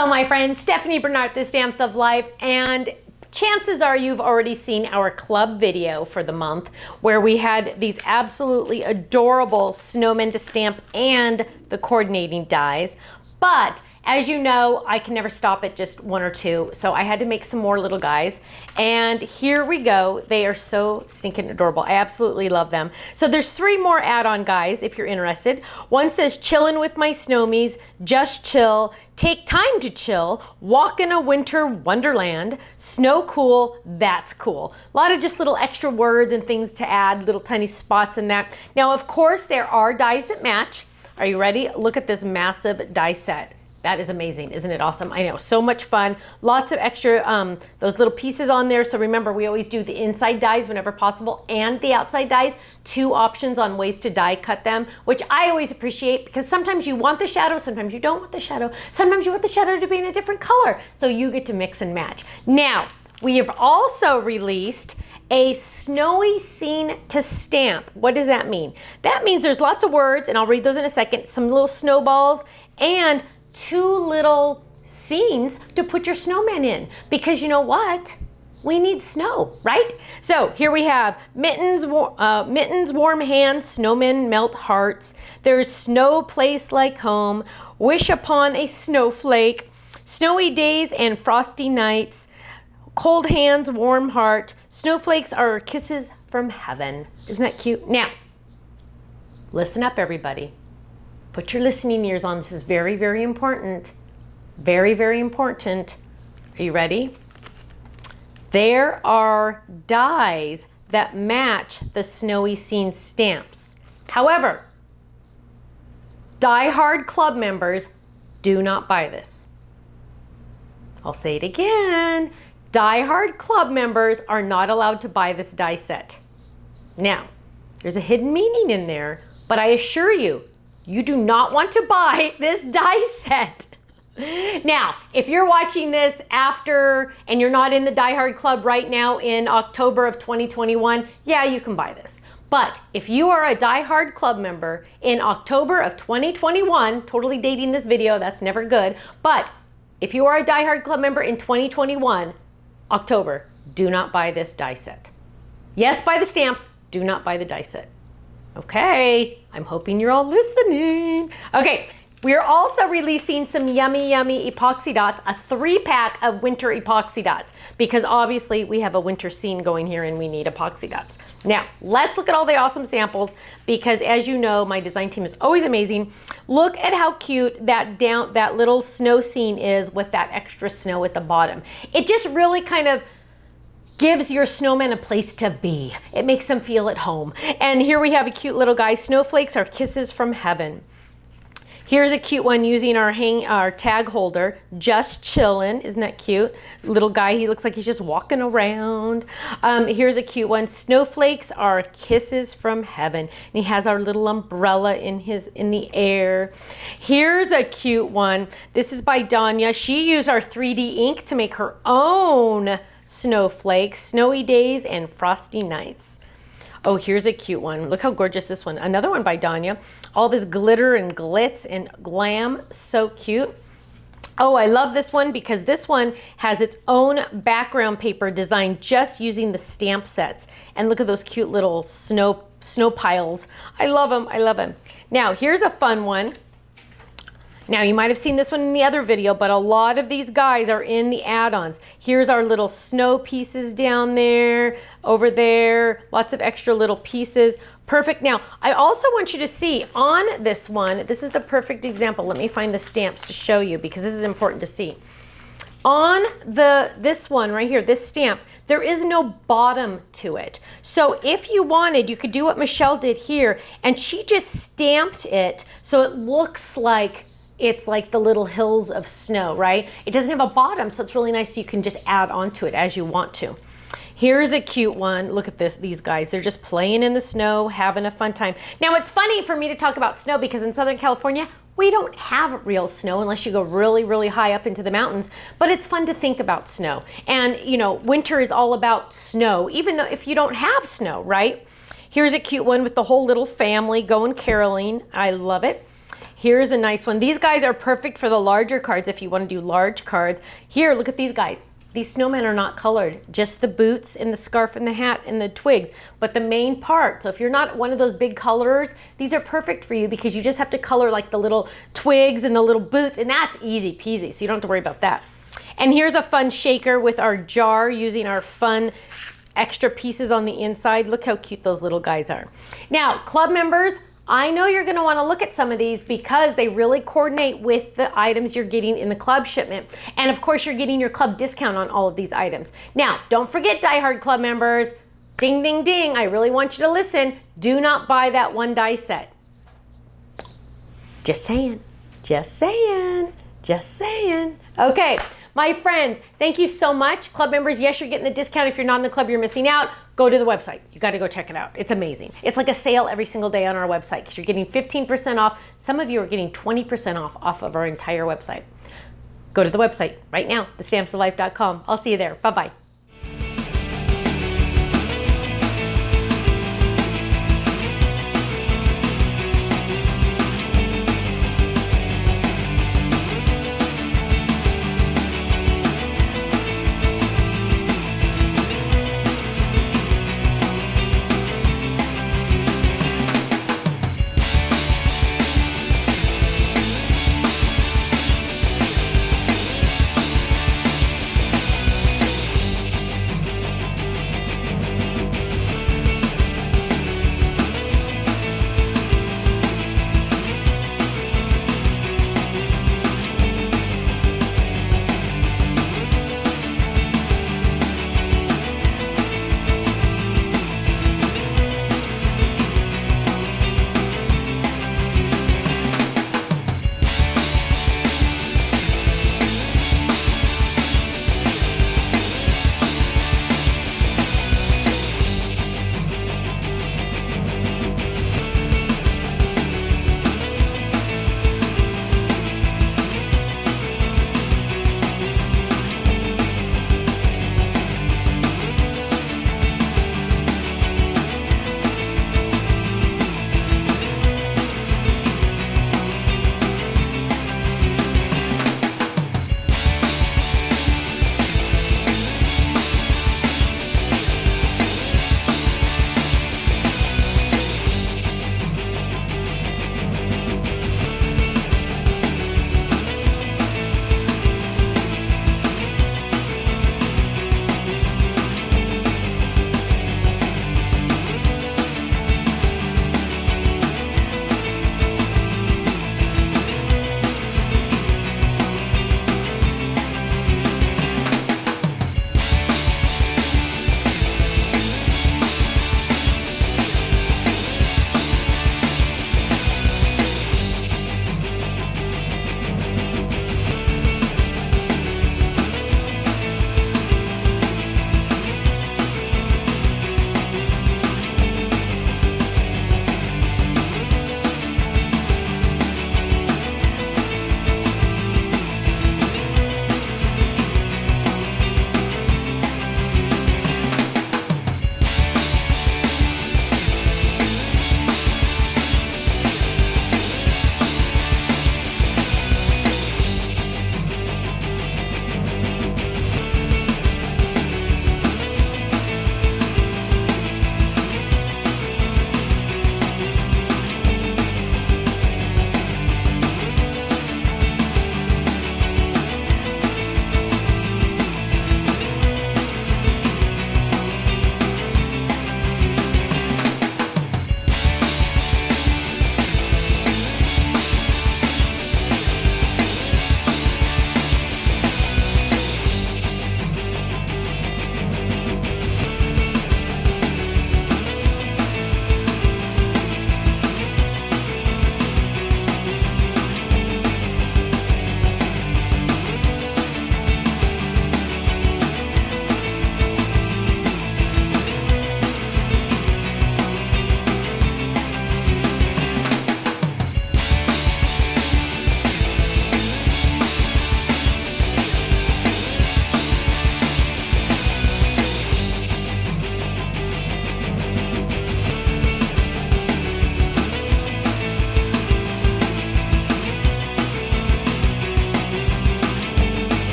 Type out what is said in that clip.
Hello my friends, Stephanie Bernard, the Stamps of Life, and chances are you've already seen our club video for the month where we had these absolutely adorable snowmen to stamp and the coordinating dies. But as you know, I can never stop at just one or two, so I had to make some more little guys. And here we go. They are so stinking adorable. I absolutely love them. So there's three more add-on guys if you're interested. One says, chillin' with my snowmies, just chill, take time to chill, walk in a winter wonderland, snow cool, that's cool. A lot of just little extra words and things to add, little tiny spots in that. Now, of course, there are dies that match. Are you ready? Look at this massive die set. That is amazing. Isn't it awesome? I know, so much fun. Lots of extra, those little pieces on there. So remember, we always do the inside dies whenever possible and the outside dies. Two options on ways to die cut them, which I always appreciate because sometimes you want the shadow, sometimes you don't want the shadow. Sometimes you want the shadow to be in a different color. So you get to mix and match. Now, we have also released a snowy scene to stamp. What does that mean? That means there's lots of words, and I'll read those in a second, some little snowballs, and two little scenes to put your snowman in, because you know what? We need snow, right? So here we have mittens, warm hands, snowmen melt hearts. There's snow place like home, wish upon a snowflake, snowy days and frosty nights, cold hands, warm heart, snowflakes are kisses from heaven. Isn't that cute? Now, listen up everybody. Put your listening ears on. This is very, very important. Very, very important. Are you ready? There are dies that match the snowy scene stamps. However, die-hard club members do not buy this. I'll say it again. Die-hard club members are not allowed to buy this die set. Now, there's a hidden meaning in there, but I assure you, you do not want to buy this die set. Now, if you're watching this after and you're not in the Die Hard Club right now in October of 2021, yeah, you can buy this. But if you are a Die Hard Club member in October of 2021, totally dating this video, that's never good. But if you are a Die Hard Club member in 2021, October, do not buy this die set. Yes, buy the stamps, do not buy the die set. Okay, I'm hoping you're all listening. Okay, we are also releasing some yummy, yummy epoxy dots, a 3-pack of winter epoxy dots, because obviously we have a winter scene going here and we need epoxy dots. Now, let's look at all the awesome samples, because as you know, my design team is always amazing. Look at how cute that little snow scene is with that extra snow at the bottom. It just really kind of gives your snowman a place to be. It makes them feel at home. And here we have a cute little guy. Snowflakes are kisses from heaven. Here's a cute one using our tag holder, just chillin'. Isn't that cute? Little guy, he looks like he's just walking around. Here's a cute one. Snowflakes are kisses from heaven. And he has our little umbrella in the air. Here's a cute one. This is by Danya. She used our 3D ink to make her own snowflakes, snowy days, and frosty nights. Oh, here's a cute one. Look how gorgeous this one. Another one by Danya. All this glitter and glitz and glam. So cute. Oh, I love this one because this one has its own background paper designed just using the stamp sets. And look at those cute little snow piles. I love them. I love them. Now, here's a fun one. Now, you might have seen this one in the other video, but a lot of these guys are in the add-ons. Here's our little snow pieces down there, over there, lots of extra little pieces. Perfect. Now, I also want you to see on this one, this is the perfect example. Let me find the stamps to show you because this is important to see. On this one right here, this stamp, there is no bottom to it. So if you wanted, you could do what Michelle did here, and she just stamped it so it looks like it's like the little hills of snow, right? It doesn't have a bottom, so it's really nice. So you can just add onto it as you want to. Here's a cute one. Look at these guys. They're just playing in the snow, having a fun time. Now, it's funny for me to talk about snow because in Southern California, we don't have real snow unless you go really, really high up into the mountains, but it's fun to think about snow. And, you know, winter is all about snow, even though if you don't have snow, right? Here's a cute one with the whole little family going caroling. I love it. Here's a nice one. These guys are perfect for the larger cards if you want to do large cards. Here, look at these guys. These snowmen are not colored, just the boots and the scarf and the hat and the twigs, but the main part. So if you're not one of those big colorers, these are perfect for you because you just have to color like the little twigs and the little boots, and that's easy peasy, so you don't have to worry about that. And here's a fun shaker with our jar using our fun extra pieces on the inside. Look how cute those little guys are. Now, club members, I know you're going to want to look at some of these because they really coordinate with the items you're getting in the club shipment. And of course, you're getting your club discount on all of these items. Now, don't forget, Die Hard Club members, ding, ding, ding, I really want you to listen. Do not buy that one die set. Just saying, just saying, just saying. Okay. My friends, thank you so much. Club members, yes, you're getting the discount. If you're not in the club, you're missing out. Go to the website. You got to go check it out. It's amazing. It's like a sale every single day on our website because you're getting 15% off. Some of you are getting 20% off of our entire website. Go to the website right now, thestampsoflife.com. I'll see you there. Bye-bye.